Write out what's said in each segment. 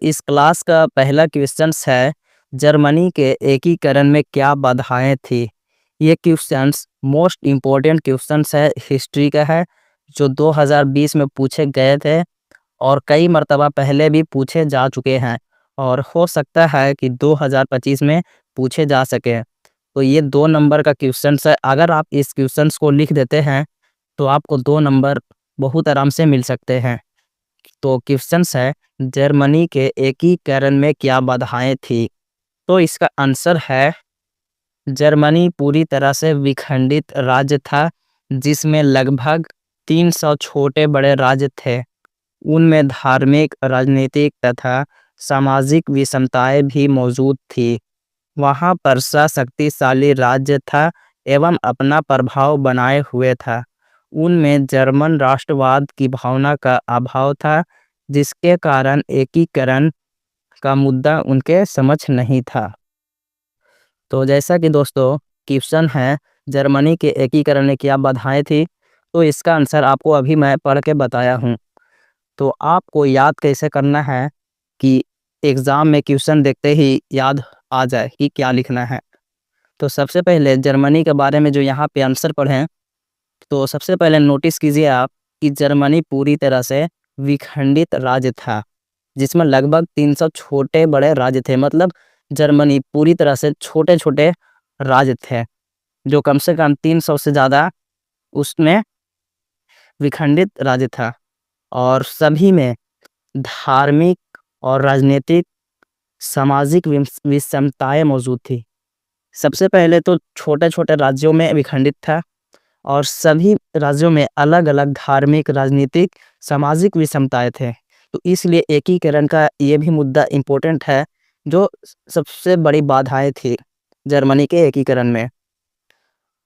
इस क्लास का पहला क्वेश्चंस है, जर्मनी के एकीकरण में क्या बाधाएं थी। ये क्वेश्चंस मोस्ट इम्पोर्टेंट क्वेश्चंस है, हिस्ट्री का है, जो 2020 में पूछे गए थे और कई मर्तबा पहले भी पूछे जा चुके हैं और हो सकता है कि 2025 में पूछे जा सके। तो ये 2 नंबर का क्वेश्चंस है। अगर आप इस क्वेश्चंस को लिख देते हैं तो आपको 2 नंबर बहुत आराम से मिल सकते हैं। तो क्वेश्चंस है, जर्मनी के एकीकरण में क्या बाधाएं थी। तो इसका आंसर है, जर्मनी पूरी तरह से विखंडित राज्य था, जिसमें लगभग 300 छोटे बड़े राज्य थे। उनमें धार्मिक, राजनीतिक तथा सामाजिक विषमताएं भी मौजूद थी। वहाँ पर्सा शक्तिशाली राज्य था एवं अपना प्रभाव बनाए हुए था। उनमें जर्मन राष्ट्रवाद की भावना का अभाव था, जिसके कारण एकीकरण का मुद्दा उनके समझ नहीं था। तो जैसा कि दोस्तों क्वेश्चन है, जर्मनी के एकीकरण में क्या बाधाएं थी, तो इसका आंसर आपको अभी मैं पढ़ के बताया हूँ। तो आपको याद कैसे करना है कि एग्ज़ाम में क्वेश्चन देखते ही याद आ जाए कि क्या लिखना है। तो सबसे पहले जर्मनी के बारे में जो यहाँ पे आंसर पढ़ें, तो सबसे पहले नोटिस कीजिए आप कि जर्मनी पूरी तरह से विखंडित राज्य था, जिसमें लगभग 300 छोटे बड़े राज्य थे। मतलब जर्मनी पूरी तरह से छोटे छोटे राज्य थे, जो कम से कम 300 से ज़्यादा उसमें विखंडित राज्य था और सभी में धार्मिक और राजनीतिक सामाजिक विषमताएं मौजूद थी। सबसे पहले तो छोटे छोटे राज्यों में विखंडित था और सभी राज्यों में अलग अलग धार्मिक, राजनीतिक, सामाजिक विषमताएं थे। तो इसलिए एकीकरण का ये भी मुद्दा इम्पोर्टेंट है, जो सबसे बड़ी बाधाएं थी जर्मनी के एकीकरण में।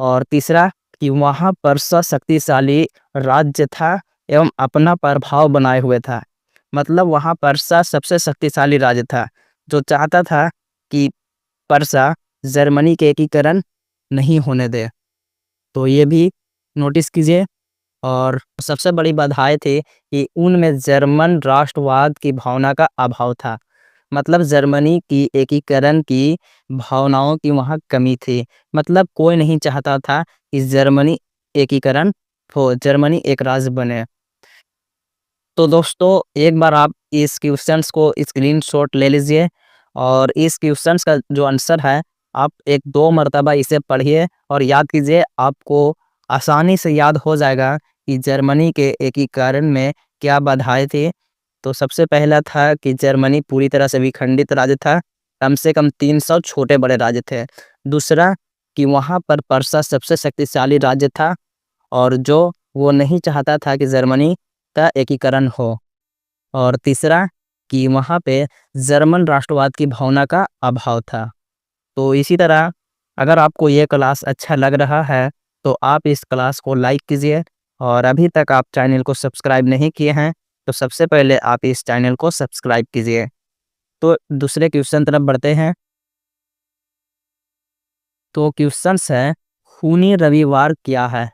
और तीसरा कि वहाँ पर शक्तिशाली राज्य था एवं अपना प्रभाव बनाए हुए था। मतलब वहाँ पर्सा सबसे शक्तिशाली राज्य था, जो चाहता था कि पर्सा जर्मनी के एकीकरण नहीं होने दे। तो ये भी नोटिस कीजिए। और सबसे बड़ी बाधाएं थी कि उनमें जर्मन राष्ट्रवाद की भावना का अभाव था। मतलब जर्मनी की एकीकरण की भावनाओं की वहाँ कमी थी। मतलब कोई नहीं चाहता था कि जर्मनी एकीकरण हो, जर्मनी एक राज्य बने। तो दोस्तों एक बार आप इस क्वेश्चंस को स्क्रीनशॉट ले लीजिए और इस क्वेश्चंस का जो आंसर है, आप 1-2 मर्तबा इसे पढ़िए और याद कीजिए। आपको आसानी से याद हो जाएगा कि जर्मनी के एकीकरण में क्या बाधाएं थी। तो सबसे पहला था कि जर्मनी पूरी तरह से विखंडित राज्य था, कम से कम 300 छोटे बड़े राज्य थे। दूसरा कि वहाँ पर पर्सा सबसे शक्तिशाली राज्य था और जो वो नहीं चाहता था कि जर्मनी का एकीकरण हो। और तीसरा कि वहाँ पे जर्मन राष्ट्रवाद की भावना का अभाव था। तो इसी तरह अगर आपको ये क्लास अच्छा लग रहा है तो आप इस क्लास को लाइक कीजिए और अभी तक आप चैनल को सब्सक्राइब नहीं किए हैं तो सबसे पहले आप इस चैनल को सब्सक्राइब कीजिए। तो दूसरे क्वेश्चन तरफ बढ़ते हैं। तो क्वेश्चंस है, खूनी रविवार क्या है।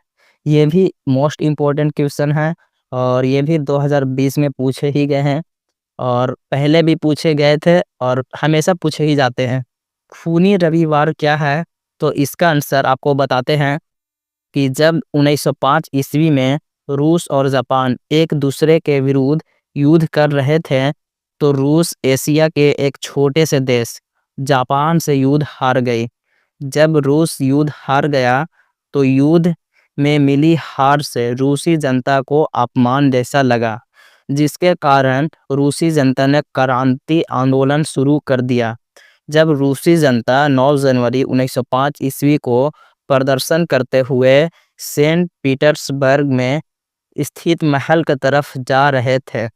ये भी मोस्ट इम्पोर्टेंट क्वेश्चन है और ये भी 2020 में पूछे ही गए हैं और पहले भी पूछे गए थे और हमेशा पूछे ही जाते हैं। खूनी रविवार क्या है, तो इसका आंसर आपको बताते हैं कि जब 1905 ईस्वी में रूस और जापान एक दूसरे के विरुद्ध युद्ध कर रहे थे, तो रूस एशिया के एक छोटे से देश जापान से युद्ध हार गई। जब रूस युद्ध हार गया तो युद्ध में मिली हार से रूसी जनता को अपमान जैसा लगा, जिसके कारण रूसी जनता ने क्रांति आंदोलन शुरू कर दिया। जब रूसी जनता 9 जनवरी 1905 ईस्वी को प्रदर्शन करते हुए सेंट पीटर्सबर्ग में स्थित महल की तरफ जा रहे थे,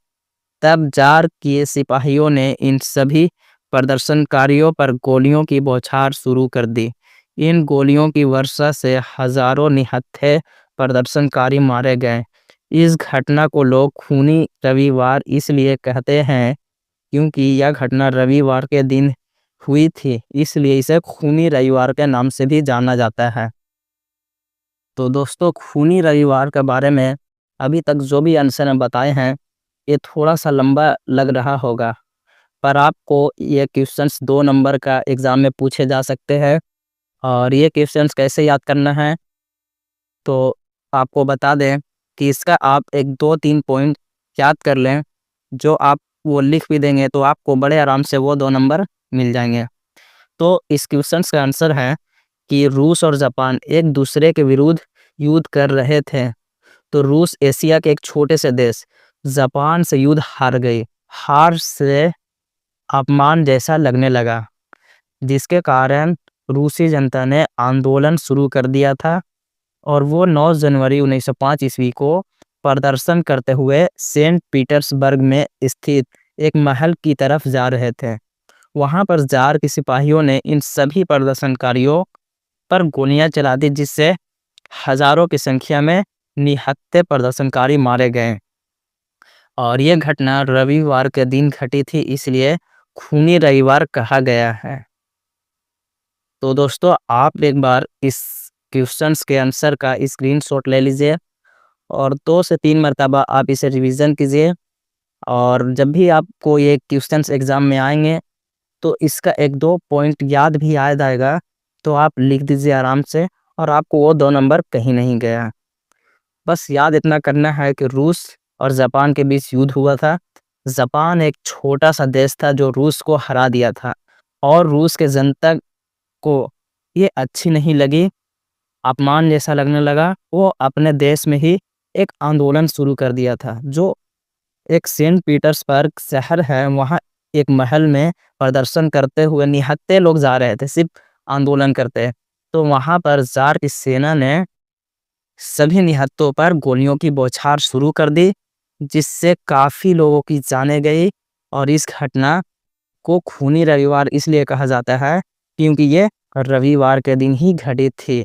तब जार के सिपाहियों ने इन सभी प्रदर्शनकारियों पर गोलियों की बौछार शुरू कर दी। इन गोलियों की वर्षा से हजारों निहत्थे प्रदर्शनकारी मारे गए। इस घटना को लोग खूनी रविवार इसलिए कहते हैं क्योंकि यह घटना रविवार के दिन हुई थी, इसलिए इसे खूनी रविवार के नाम से भी जाना जाता है। तो दोस्तों खूनी रविवार के बारे में अभी तक जो भी आंसर बताए हैं, ये थोड़ा सा लंबा लग रहा होगा, पर आपको ये क्वेश्चंस 2 नंबर का एग्ज़ाम में पूछे जा सकते हैं। और ये क्वेश्चंस कैसे याद करना है, तो आपको बता दें कि इसका आप 1, 2, 3 पॉइंट याद कर लें, जो आप वो लिख भी देंगे तो आपको बड़े आराम से वो 2 नंबर मिल जाएँगे। तो इस क्वेश्चंस का आंसर है कि रूस और जापान एक दूसरे के विरुद्ध युद्ध कर रहे थे। तो रूस एशिया के एक छोटे से देश जापान से युद्ध हार गई। हार से अपमान जैसा लगने लगा, जिसके कारण रूसी जनता ने आंदोलन शुरू कर दिया था और वो 9 जनवरी 1905 ईस्वी को प्रदर्शन करते हुए सेंट पीटर्सबर्ग में स्थित एक महल की तरफ जा रहे थे। वहां पर जार के सिपाहियों ने इन सभी प्रदर्शनकारियों पर गोलियां चला दी, जिससे हजारों की संख्या में निहत्थे प्रदर्शनकारी मारे गए। और ये घटना रविवार के दिन घटी थी, इसलिए खूनी रविवार कहा गया है। तो दोस्तों, आप एक बार इस क्वेश्चंस के आंसर का स्क्रीनशॉट ले लीजिए और 2 से 3 मरतबा आप इसे रिवीजन कीजिए। और जब भी आपको ये क्वेश्चंस एग्ज़ाम में आएंगे तो इसका 1-2 पॉइंट याद भी याद आएगा, तो आप लिख दीजिए आराम से और आपको वो 2 नंबर कहीं नहीं गया। बस याद इतना करना है कि रूस और जापान के बीच युद्ध हुआ था। जापान एक छोटा सा देश था जो रूस को हरा दिया था और रूस के जनता को ये अच्छी नहीं लगी, अपमान जैसा लगने लगा। वो अपने देश में ही एक आंदोलन शुरू कर दिया था। जो एक सेंट पीटर्सबर्ग शहर है, वहाँ एक महल में प्रदर्शन करते हुए निहत्थे लोग जा रहे थे, सिर्फ आंदोलन करते। तो वहाँ पर जार की सेना ने सभी निहत्थों पर गोलियों की बौछार शुरू कर दी, जिससे काफ़ी लोगों की जानें गई। और इस घटना को खूनी रविवार इसलिए कहा जाता है क्योंकि ये रविवार के दिन ही घटी थी।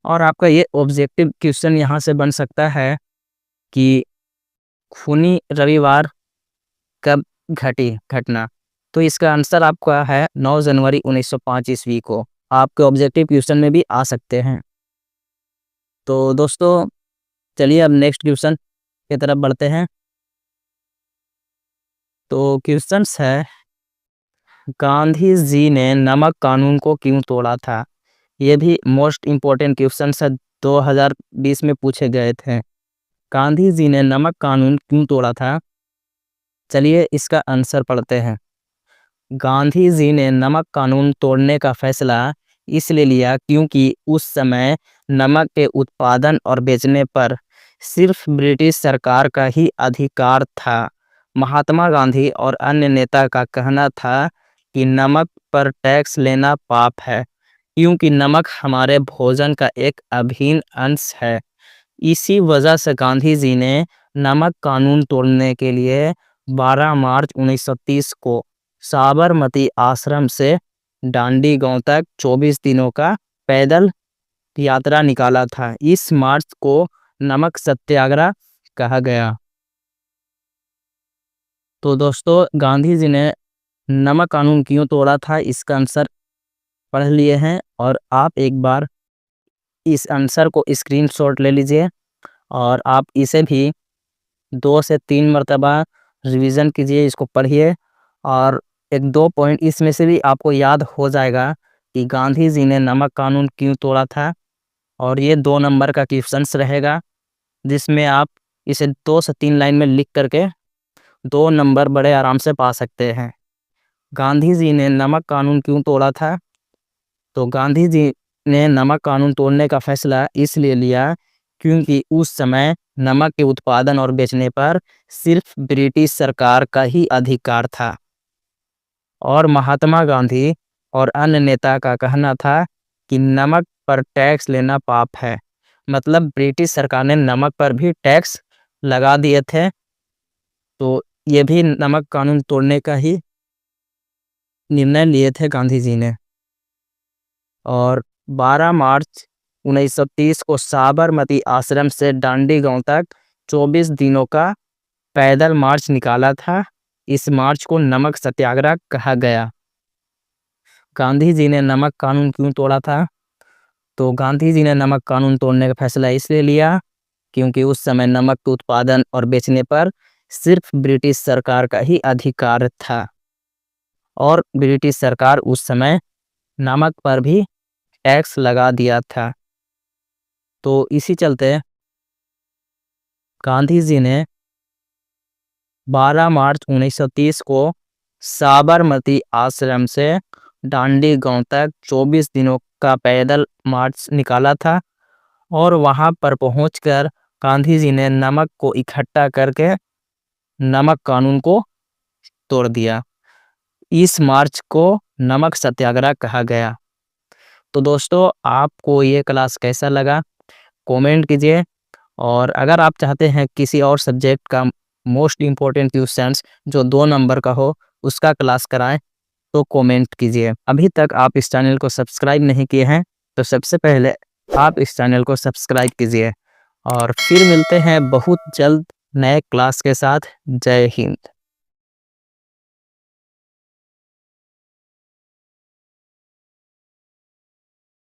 और आपका ये ऑब्जेक्टिव क्वेश्चन यहाँ से बन सकता है कि खूनी रविवार कब घटी घटना, तो इसका आंसर आपका है 9 जनवरी 1905 ईस्वी को। आपके ऑब्जेक्टिव क्वेश्चन में भी आ सकते हैं। तो दोस्तों, चलिए अब नेक्स्ट क्वेश्चन की तरफ बढ़ते हैं। तो क्वेश्चंस है, गांधी जी ने नमक कानून को क्यों तोड़ा था? ये भी मोस्ट इम्पोर्टेंट क्वेश्चंस है, 2020 में पूछे गए थे। गांधी जी ने नमक कानून क्यों तोड़ा था? चलिए इसका आंसर पढ़ते हैं। गांधी जी ने नमक कानून तोड़ने का फैसला इसलिए लिया क्योंकि उस समय नमक के उत्पादन और बेचने पर सिर्फ ब्रिटिश सरकार का ही अधिकार था। महात्मा गांधी और अन्य नेता का कहना था कि नमक पर टैक्स लेना पाप है, क्योंकि नमक हमारे भोजन का एक अभिन्न अंश है। इसी वजह से गांधी जी ने नमक कानून तोड़ने के लिए 12 मार्च 1930 को साबरमती आश्रम से डांडी गांव तक 24 दिनों का पैदल यात्रा निकाला था। इस मार्च को नमक सत्याग्रह कहा गया। तो दोस्तों, गांधी जी ने नमक कानून क्यों तोड़ा था, इसका आंसर पढ़ लिए हैं और आप एक बार इस आंसर को स्क्रीनशॉट ले लीजिए और आप इसे भी 2 से 3 मरतबा रिवीजन कीजिए, इसको पढ़िए और 1-2 पॉइंट इसमें से भी आपको याद हो जाएगा कि गांधी जी ने नमक कानून क्यों तोड़ा था। और ये 2 नंबर का क्वेश्चंस रहेगा, जिसमें आप इसे 2 से 3 लाइन में लिख करके 2 नंबर बड़े आराम से पा सकते हैं। गांधी जी ने नमक कानून क्यों तोड़ा था? तो गांधी जी ने नमक कानून तोड़ने का फैसला इसलिए लिया क्योंकि उस समय नमक के उत्पादन और बेचने पर सिर्फ ब्रिटिश सरकार का ही अधिकार था और महात्मा गांधी और अन्य नेता का कहना था कि नमक पर टैक्स लेना पाप है। मतलब ब्रिटिश सरकार ने नमक पर भी टैक्स लगा दिए थे, तो ये भी नमक कानून तोड़ने का ही निर्णय लिए थे गांधी जी ने। और 12 मार्च 1930 को साबरमती आश्रम से डांडी गांव तक 24 दिनों का पैदल मार्च निकाला था। इस मार्च को नमक सत्याग्रह कहा गया। गांधी जी ने नमक कानून क्यों तोड़ा था? तो गांधी जी ने नमक कानून तोड़ने का फैसला इसलिए लिया क्योंकि उस समय नमक के उत्पादन और बेचने पर सिर्फ ब्रिटिश सरकार का ही अधिकार था। और ब्रिटिश सरकार उस समय नमक पर भी टैक्स लगा दिया था। तो इसी चलते गांधी जी ने 12 मार्च 1930 को साबरमती आश्रम से डांडी गांव तक 24 दिनों का पैदल मार्च निकाला था और वहां पर पहुंचकर गांधी जी ने नमक को इकट्ठा करके नमक कानून को तोड़ दिया। इस मार्च को नमक सत्याग्रह कहा गया। तो दोस्तों, आपको ये क्लास कैसा लगा कमेंट कीजिए, और अगर आप चाहते हैं किसी और सब्जेक्ट का मोस्ट इम्पोर्टेंट क्वेश्चंस जो 2 नंबर का हो उसका क्लास कराएं तो कमेंट कीजिए। अभी तक आप इस चैनल को सब्सक्राइब नहीं किए हैं तो सबसे पहले आप इस चैनल को सब्सक्राइब कीजिए, और फिर मिलते हैं बहुत जल्द नए क्लास के साथ। जय हिंद।